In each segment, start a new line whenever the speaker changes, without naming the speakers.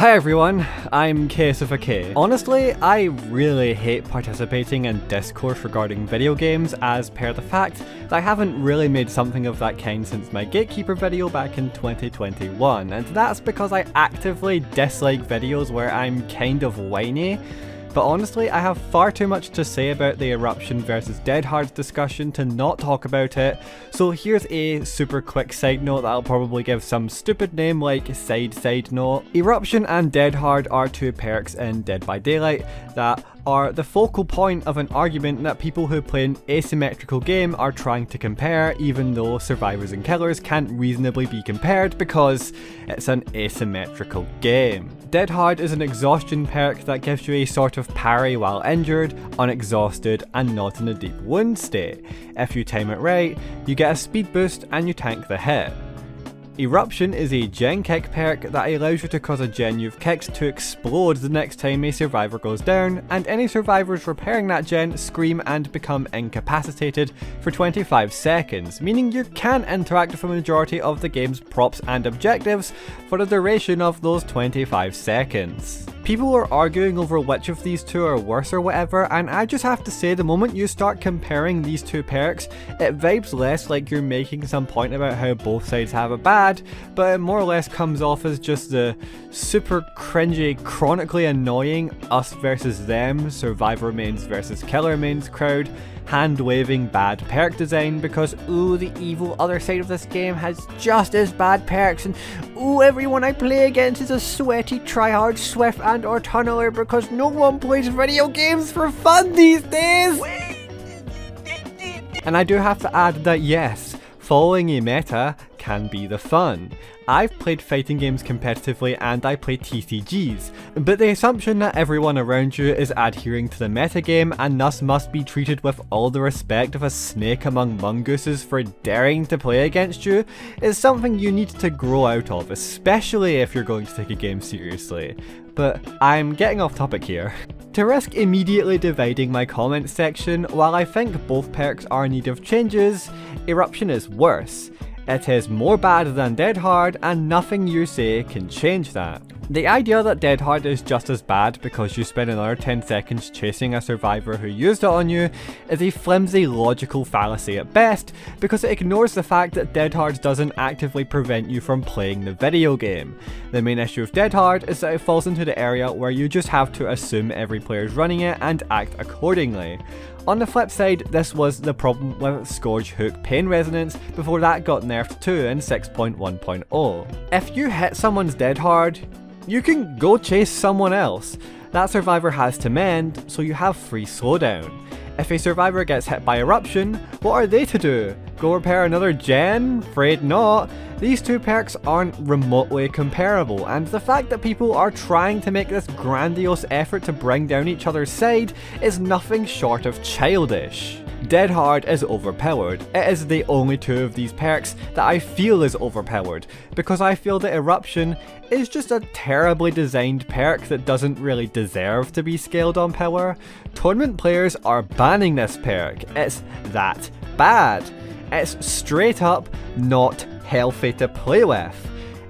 Hi everyone, I'm Kaius with a K. Honestly, I really hate participating in discourse regarding video games, as per the fact that I haven't really made something of that kind since my Gatekeeper video back in 2021, and that's because I actively dislike videos where I'm kind of whiny. But honestly, I have far too much to say about the Eruption versus Dead Hard discussion to not talk about it, so here's a super quick side note that I'll probably give some stupid name like side note. Eruption and Dead Hard are two perks in Dead by Daylight that are the focal point of an argument that people who play an asymmetrical game are trying to compare, even though survivors and killers can't reasonably be compared because it's an asymmetrical game. Dead Hard is an exhaustion perk that gives you a sort of parry while injured, unexhausted, and not in a deep wound state. If you time it right, you get a speed boost and you tank the hit. Eruption is a gen kick perk that allows you to cause a gen you've kicked to explode the next time a survivor goes down, and any survivors repairing that gen scream and become incapacitated for 25 seconds, meaning you can interact with a majority of the game's props and objectives for the duration of those 25 seconds. People are arguing over which of these two are worse or whatever, and I just have to say the moment you start comparing these two perks, it vibes less like you're making some point about how both sides have it bad, but it more or less comes off as just the super cringy, chronically annoying us versus them, survivor mains versus killer mains crowd, hand-waving bad perk design because ooh, the evil other side of this game has just as bad perks, and ooh, everyone I play against is a sweaty, tryhard, swift and or tunneler because no one plays video games for fun these days! And I do have to add that yes, following a meta can be the fun. I've played fighting games competitively and I play TCGs, but the assumption that everyone around you is adhering to the metagame and thus must be treated with all the respect of a snake among mongooses for daring to play against you is something you need to grow out of, especially if you're going to take a game seriously. But I'm getting off topic here. To risk immediately dividing my comments section, while I think both perks are in need of changes, Eruption is worse. It is more bad than Dead Hard, and nothing you say can change that. The idea that Dead Hard is just as bad because you spend another 10 seconds chasing a survivor who used it on you is a flimsy logical fallacy at best, because it ignores the fact that Dead Hard doesn't actively prevent you from playing the video game. The main issue of Dead Hard is that it falls into the area where you just have to assume every player is running it and act accordingly. On the flip side, this was the problem with Scourge Hook Pain Resonance before that got nerfed too in 6.1.0. If you hit someone's Dead Hard, you can go chase someone else. That survivor has to mend, so you have free slowdown. If a survivor gets hit by Eruption, what are they to do? Go repair another gen? Afraid not. These two perks aren't remotely comparable, and the fact that people are trying to make this grandiose effort to bring down each other's side is nothing short of childish. Dead Hard is overpowered. It is the only two of these perks that I feel is overpowered, because I feel that Eruption is just a terribly designed perk that doesn't really deserve to be scaled on power. Tournament players are banning this perk. It's that bad. It's straight up not healthy to play with.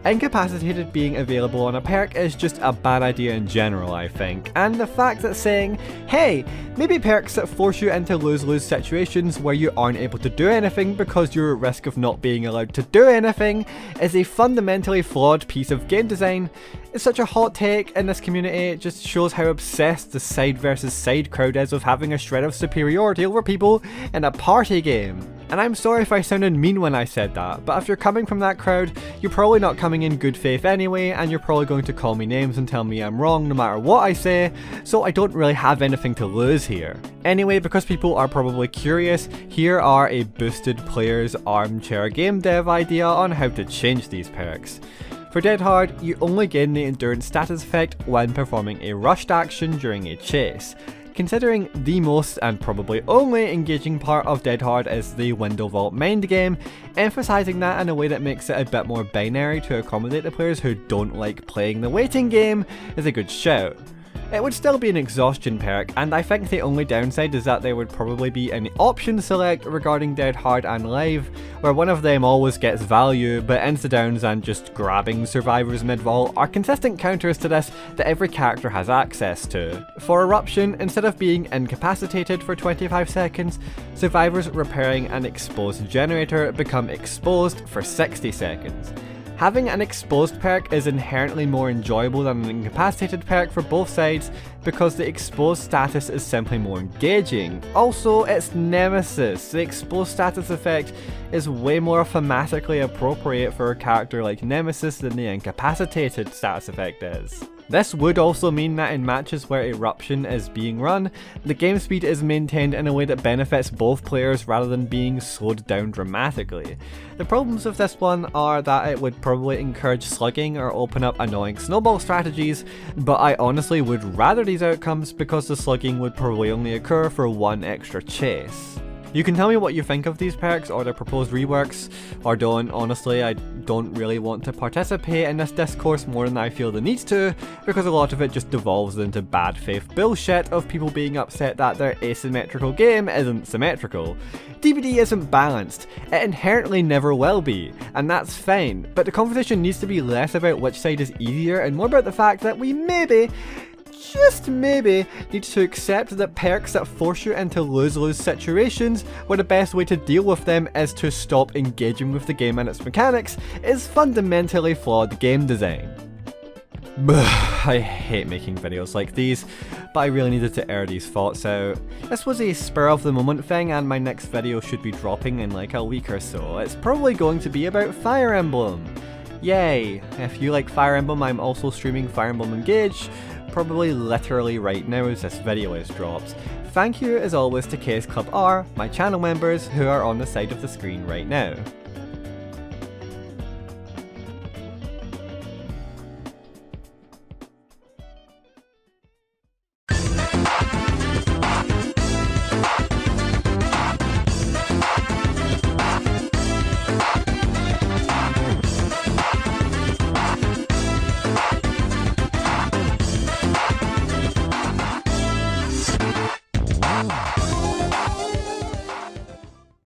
Incapacitated being available on a perk is just a bad idea in general, I think, and the fact that saying, hey, maybe perks that force you into lose-lose situations where you aren't able to do anything because you're at risk of not being allowed to do anything is a fundamentally flawed piece of game design is such a hot take in this community. It just shows how obsessed the side versus side crowd is with having a shred of superiority over people in a party game. And I'm sorry if I sounded mean when I said that, but if you're coming from that crowd, you're probably not coming in good faith anyway, and you're probably going to call me names and tell me I'm wrong no matter what I say, so I don't really have anything to lose here. Anyway, because people are probably curious, here are a boosted player's armchair game dev idea on how to change these perks. For Dead Hard, you only gain the endurance status effect when performing a rushed action during a chase. Considering the most and probably only engaging part of Dead Hard is the Window Vault mind game, emphasising that in a way that makes it a bit more binary to accommodate the players who don't like playing the waiting game is a good shout. It would still be an exhaustion perk, and I think the only downside is that there would probably be an option select regarding Dead Hard and Live, where one of them always gets value, but insta-downs and just grabbing survivors mid-vault are consistent counters to this that every character has access to. For Eruption, instead of being incapacitated for 25 seconds, survivors repairing an exposed generator become exposed for 60 seconds. Having an exposed perk is inherently more enjoyable than an incapacitated perk for both sides because the exposed status is simply more engaging. Also, it's Nemesis. The exposed status effect is way more thematically appropriate for a character like Nemesis than the incapacitated status effect is. This would also mean that in matches where Eruption is being run, the game speed is maintained in a way that benefits both players rather than being slowed down dramatically. The problems with this one are that it would probably encourage slugging or open up annoying snowball strategies, but I honestly would rather these outcomes because the slugging would probably only occur for one extra chase. You can tell me what you think of these perks or their proposed reworks, or don't. Honestly, I don't really want to participate in this discourse more than I feel the need to, because a lot of it just devolves into bad faith bullshit of people being upset that their asymmetrical game isn't symmetrical. DBD isn't balanced, it inherently never will be, and that's fine, but the conversation needs to be less about which side is easier and more about the fact that we maybe, just maybe, need to accept that perks that force you into lose-lose situations where the best way to deal with them is to stop engaging with the game and its mechanics is fundamentally flawed game design. I hate making videos like these, but I really needed to air these thoughts out. This was a spur of the moment thing, and my next video should be dropping in like a week or so. It's probably going to be about Fire Emblem. Yay! If you like Fire Emblem, I'm also streaming Fire Emblem Engage, probably literally right now as this video is dropped. Thank you as always to KS Club R, my channel members who are on the side of the screen right now.